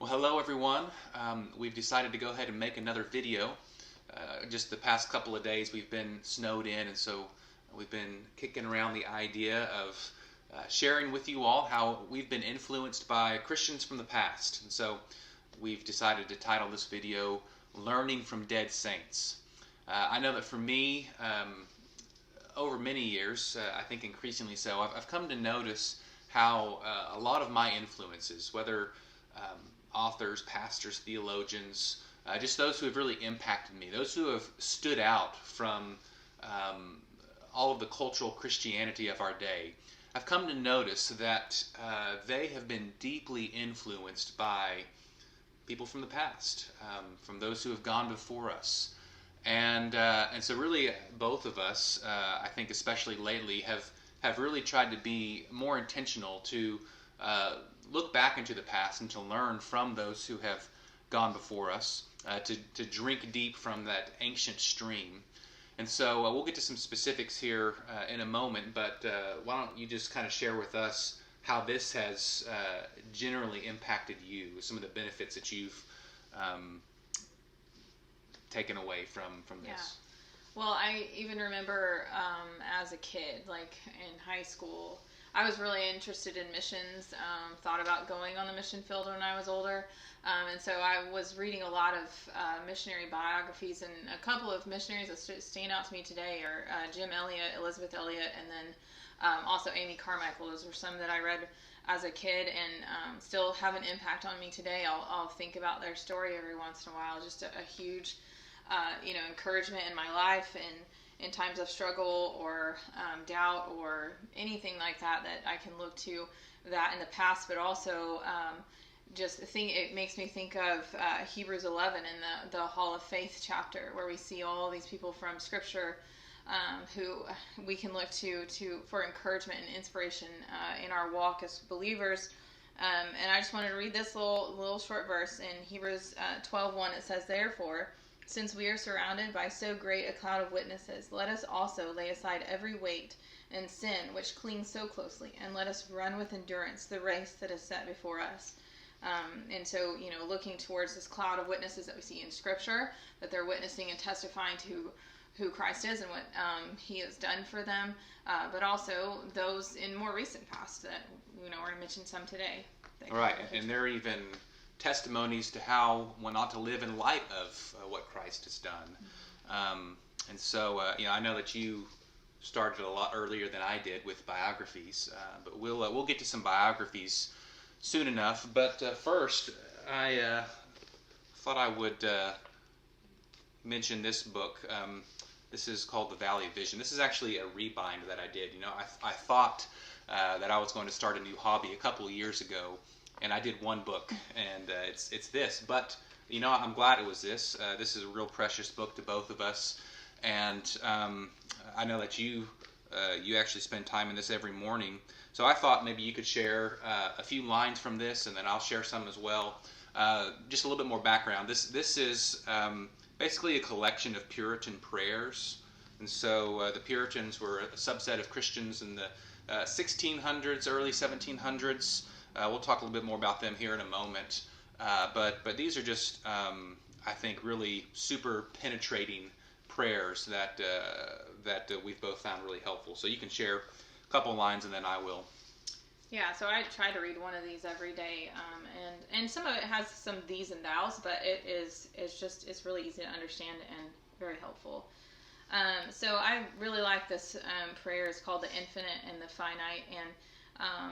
Well, hello everyone. We've decided to go ahead and make another video. Just the past couple of days we've been snowed in, and so we've been kicking around the idea of sharing with you all how we've been influenced by Christians from the past. And so we've decided to title this video, Learning from Dead Saints. I know that for me, over many years, I think increasingly so, I've come to notice how a lot of my influences, whether authors, pastors, theologians, just those who have really impacted me, those who have stood out from all of the cultural Christianity of our day. I've come to notice that they have been deeply influenced by people from the past, from those who have gone before us. And so really both of us, I think especially lately, have really tried to be more intentional to look back into the past and to learn from those who have gone before us, to drink deep from that ancient stream. And so we'll get to some specifics here in a moment, but why don't you just kind of share with us how this has generally impacted you, some of the benefits that you've taken away from this. Yeah. Well, I even remember as a kid, like in high school, I was really interested in missions, thought about going on the mission field when I was older, and so I was reading a lot of missionary biographies, and a couple of missionaries that stand out to me today are Jim Elliot, Elizabeth Elliot, and then also Amy Carmichael. Those were some that I read as a kid and still have an impact on me today. I'll think about their story every once in a while. Just a huge encouragement in my life and in times of struggle or doubt or anything like that I can look to that in the past, but also it makes me think of Hebrews 11 in the Hall of Faith chapter, where we see all these people from Scripture who we can look to for encouragement and inspiration in our walk as believers. And I just wanted to read this little short verse in Hebrews 12:1. It says, "Therefore, since we are surrounded by so great a cloud of witnesses, let us also lay aside every weight and sin which clings so closely, and let us run with endurance the race that is set before us." And so, looking towards this cloud of witnesses that we see in Scripture, that they're witnessing and testifying to who Christ is and what He has done for them, but also those in more recent past that, we're going to mention some today. Right, and they're even testimonies to how one ought to live in light of what Christ has done. And so, I know that you started a lot earlier than I did with biographies, but we'll get to some biographies soon enough. But first, I thought I would mention this book. This is called The Valley of Vision. This is actually a rebind that I did. I thought that I was going to start a new hobby a couple of years ago, and I did one book, and it's this. But I'm glad it was this. This is a real precious book to both of us, and I know that you actually spend time in this every morning. So I thought maybe you could share a few lines from this, and then I'll share some as well. Just a little bit more background. This is basically a collection of Puritan prayers, and so the Puritans were a subset of Christians in the 1600s, early 1700s. We'll talk a little bit more about them here in a moment. But these are just, I think, really super penetrating prayers that we've both found really helpful. So you can share a couple lines, and then I will. Yeah, so I try to read one of these every day, and some of it has some these and thous, but it's really easy to understand and very helpful. So I really like this prayer. It's called The Infinite and the Finite, and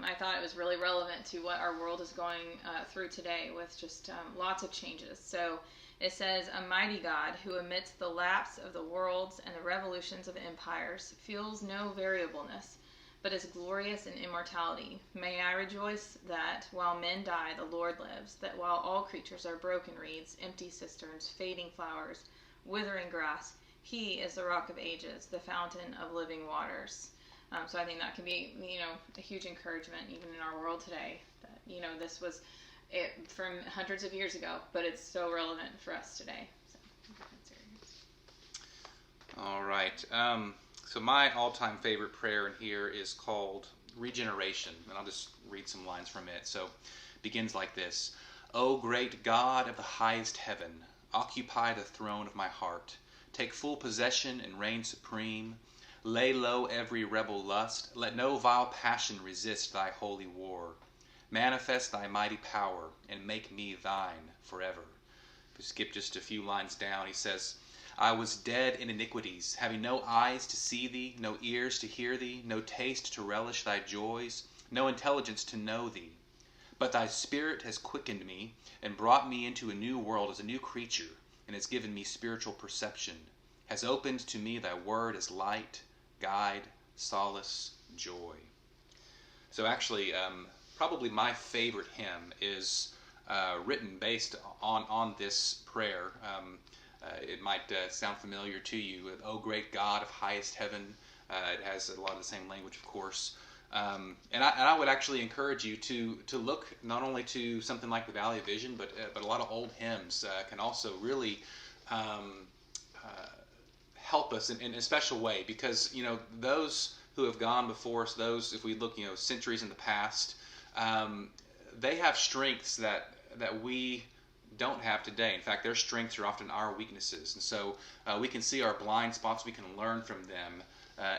I thought it was really relevant to what our world is going through today with just lots of changes. So it says, "A mighty God who amidst the lapse of the worlds and the revolutions of empires feels no variableness, but is glorious in immortality. May I rejoice that while men die, the Lord lives, that while all creatures are broken reeds, empty cisterns, fading flowers, withering grass, He is the rock of ages, the fountain of living waters." So I think that can be, a huge encouragement even in our world today. That, this was it from hundreds of years ago, but it's so relevant for us today. So, All right. So my all-time favorite prayer in here is called Regeneration, and I'll just read some lines from it. So it begins like this: O great God of the highest heaven, occupy the throne of my heart. Take full possession and reign supreme. Lay low every rebel lust. Let no vile passion resist thy holy war. Manifest thy mighty power and make me thine forever. If we skip just a few lines down, he says, I was dead in iniquities, having no eyes to see thee, no ears to hear thee, no taste to relish thy joys, no intelligence to know thee. But thy Spirit has quickened me and brought me into a new world as a new creature, and has given me spiritual perception, has opened to me thy word as light, guide, solace, joy. So actually, probably my favorite hymn is written based on this prayer. It might sound familiar to you. O great God of highest heaven. It has a lot of the same language, of course. And I would actually encourage you to look not only to something like the Valley of Vision, but a lot of old hymns can also really help us in a special way, because those who have gone before us, those, if we look centuries in the past, they have strengths that we don't have today. In fact, their strengths are often our weaknesses, and so we can see our blind spots. We can learn from them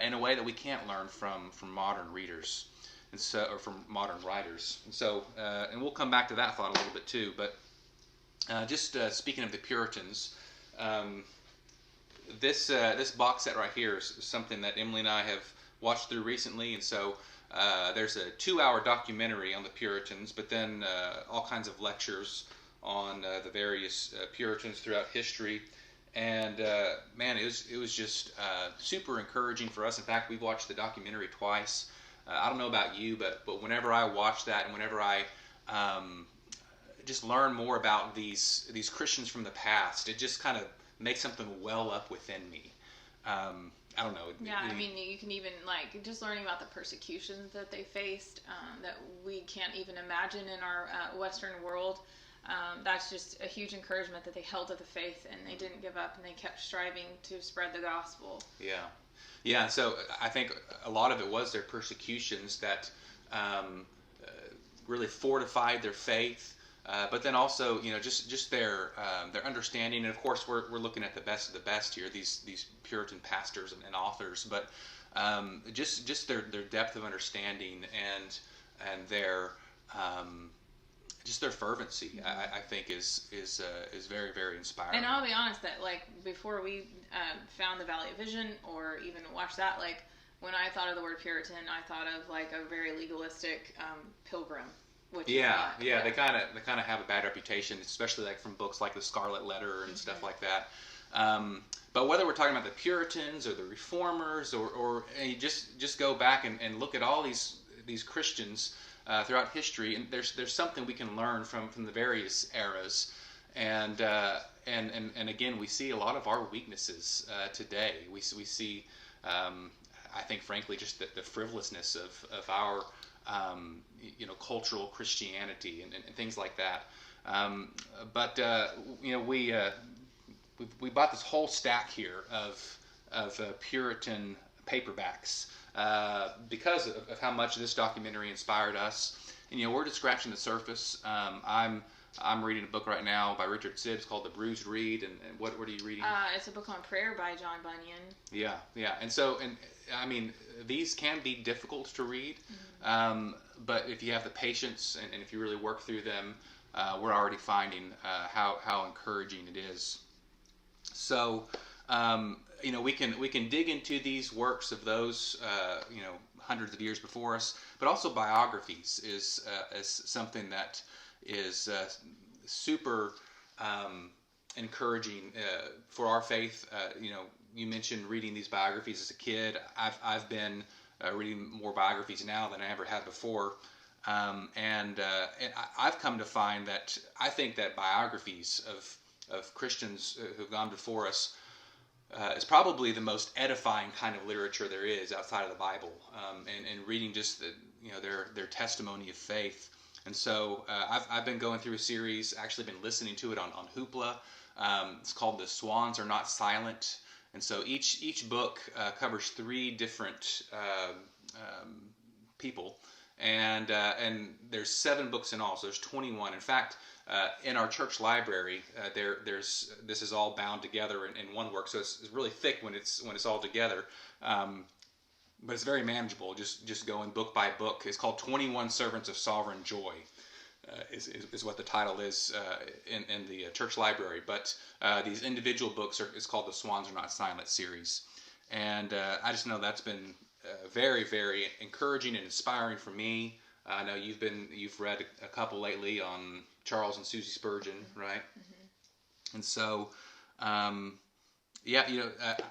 in a way that we can't learn from modern readers, and so, or from modern writers. And so, and we'll come back to that thought a little bit too. But just speaking of the Puritans, this box set right here is something that Emily and I have watched through recently, and so there's a 2-hour documentary on the Puritans, but then all kinds of lectures on the various Puritans throughout history. And man, it was just super encouraging for us. In fact, we've watched the documentary twice. I don't know about you, but whenever I watch that, and whenever I just learn more about these Christians from the past, it just kind of makes something well up within me. I don't know. Yeah, I mean, you can even, like, just learning about the persecutions that they faced that we can't even imagine in our Western world. That's just a huge encouragement that they held to the faith and they didn't give up and they kept striving to spread the gospel. Yeah. So I think a lot of it was their persecutions that really fortified their faith. But then also, just their understanding, and of course we're looking at the best of the best here, these Puritan pastors and authors, but just their depth of understanding and their just their fervency, I think is very, very inspiring. And I'll be honest that, like, before we found the Valley of Vision or even watched that, like, when I thought of the word Puritan, I thought of like a very legalistic pilgrim. Yeah. They kind of have a bad reputation, especially like from books like the Scarlet Letter and stuff like that. But whether we're talking about the Puritans or the Reformers, or you just go back and look at all these Christians throughout history, and there's something we can learn from the various eras, and again, we see a lot of our weaknesses today. We see, I think, frankly, just the frivolousness of our cultural Christianity and things like that. But we bought this whole stack here of Puritan paperbacks because of how much this documentary inspired us. And we're just scratching the surface. I'm reading a book right now by Richard Sibbes called The Bruised Reed. And what are you reading? It's a book on prayer by John Bunyan. Yeah. And I mean, these can be difficult to read, but if you have the patience and if you really work through them, we're already finding how encouraging it is. So, we can dig into these works of those hundreds of years before us, but also biographies is something that is super encouraging for our faith. You mentioned reading these biographies as a kid. I've been reading more biographies now than I ever had before, and I've come to find that I think that biographies of Christians who've gone before us is probably the most edifying kind of literature there is outside of the Bible, and reading just their testimony of faith. And so I've been going through a series, actually been listening to it on Hoopla. It's called The Swans Are Not Silent. And so each book covers 3 different people, and there's 7 books in all, so there's 21. In fact, in our church library, this is all bound together in one work, so it's really thick when it's all together. But it's very manageable, just going book by book. It's called 21 Servants of Sovereign Joy, is what the title is in the church library. But these individual books it's called the Swans Are Not Silent series. And I just know that's been very, very encouraging and inspiring for me. I know you've read a couple lately on Charles and Susie Spurgeon, right? Mm-hmm. And so, yeah,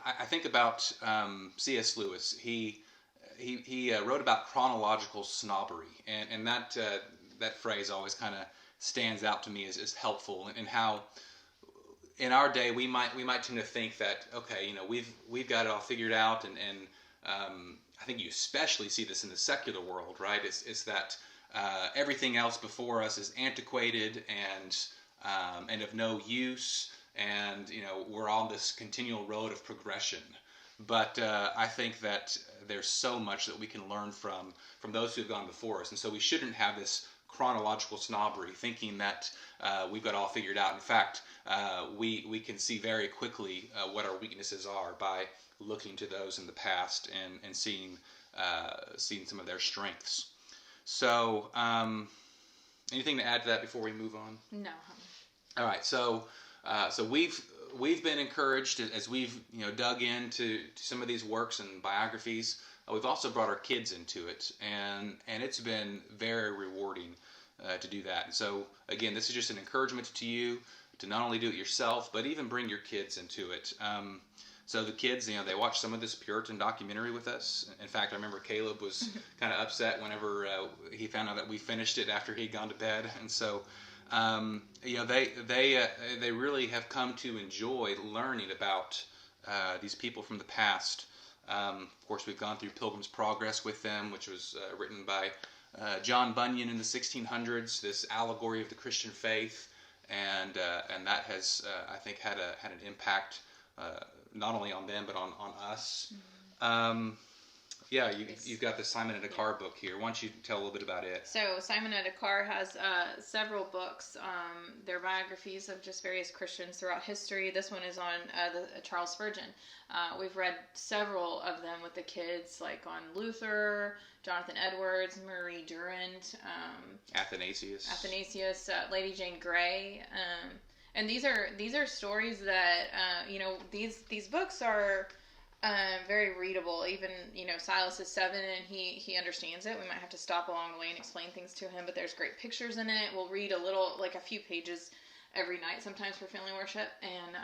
I think about C.S. Lewis. He wrote about chronological snobbery, and that phrase always kind of stands out to me as helpful, and how in our day we might tend to think that, okay, we've got it all figured out, and I think you especially see this in the secular world, right? It's that everything else before us is antiquated and of no use, and we're on this continual road of progression. But I think that there's so much that we can learn from those who have gone before us, and so we shouldn't have this chronological snobbery, thinking that we've got it all figured out. In fact, we can see very quickly what our weaknesses are by looking to those in the past and seeing some of their strengths. So, anything to add to that before we move on? No. All right. So we've been encouraged as we've dug into some of these works and biographies. We've also brought our kids into it, and it's been very rewarding to do that. And so again, this is just an encouragement to you to not only do it yourself, but even bring your kids into it. So the kids, they watched some of this Puritan documentary with us. In fact, I remember Caleb was kind of upset whenever he found out that we finished it after he'd gone to bed. And so, they really have come to enjoy learning about these people from the past. Of course, we've gone through Pilgrim's Progress with them, which was written by John Bunyan in the 1600s. This allegory of the Christian faith, and that has, I think, had an impact. Not only on them, but on us. Mm-hmm. You've got the Simon and Dakar book here. Why don't you tell a little bit about it? So Simon and Dakar has several books. They're biographies of just various Christians throughout history. This one is on Charles Spurgeon. We've read several of them with the kids, like on Luther, Jonathan Edwards, Marie Durand, Athanasius, Lady Jane Grey. And these are stories that these books are very readable. Even Silas is 7 and he understands it. We might have to stop along the way and explain things to him, but there's great pictures in it. We'll read a few pages every night sometimes for family worship, and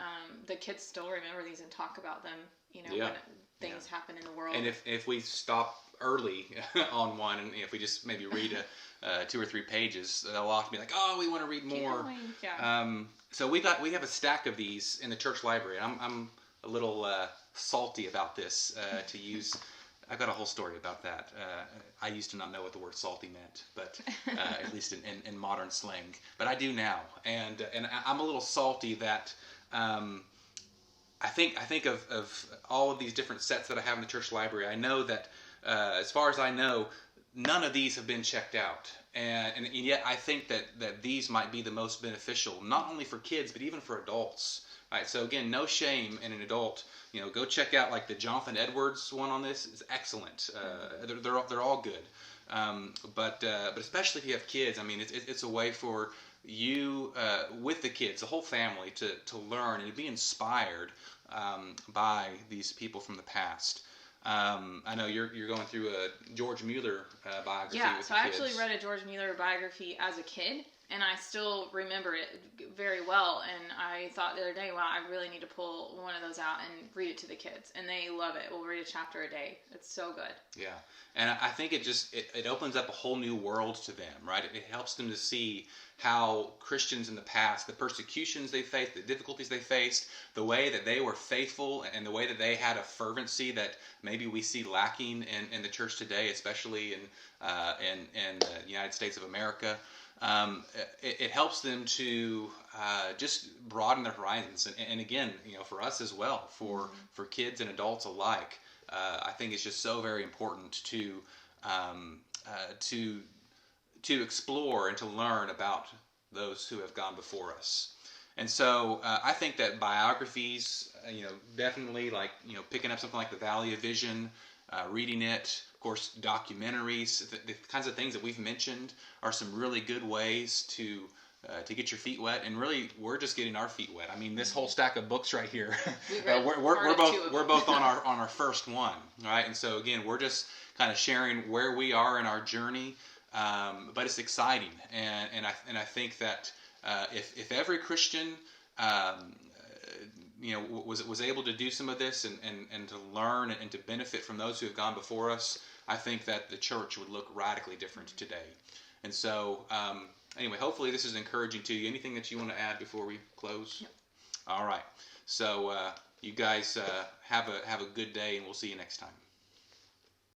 the kids still remember these and talk about them. When things happen in the world. And if we stop early on one, and if we just maybe read 2 or 3 pages, they'll often be like, "Oh, we want to read more." So we have a stack of these in the church library. I'm a little salty about this to use. I've got a whole story about that. I used to not know what the word salty meant, but at least in modern slang. But I do now, and I'm a little salty that I think of all of these different sets that I have in the church library. I know that as far as I know, none of these have been checked out. And yet I think that these might be the most beneficial, not only for kids, but even for adults. Right? So again, no shame in an adult. Go check out like the Jonathan Edwards one on this. It's excellent. They're all good. But especially if you have kids, I mean, it's a way for you with the kids, the whole family, to learn and to be inspired by these people from the past. I know you're going through a George Mueller biography. Yeah, with so the I kids. actually read a George Mueller biography as a kid, and I still remember it very well. And I thought the other day, wow, I really need to pull one of those out and read it to the kids, and they love it. We'll read a chapter a day. It's so good. Yeah, and I think it opens up a whole new world to them, right? It helps them to see how Christians in the past, the persecutions they faced, the difficulties they faced, the way that they were faithful, and the way that they had a fervency that maybe we see lacking in the church today, especially in the United States of America. It helps them to just broaden their horizons, and again, for us as well, for kids and adults alike. I think it's just so very important to to explore and to learn about those who have gone before us. And so I think that biographies, definitely, like, picking up something like The Valley of Vision, reading it, of course, documentaries, the kinds of things that we've mentioned are some really good ways to get your feet wet. And really, we're just getting our feet wet. I mean, this whole stack of books right here, we're both on our first one, right? And so again, we're just kind of sharing where we are in our journey, but it's exciting, and I think that if every Christian was able to do some of this and to learn and to benefit from those who have gone before us, I think that the church would look radically different today. And so anyway, hopefully this is encouraging to you. Anything that you want to add before we close? Yep. All right. So you guys have a good day, and we'll see you next time.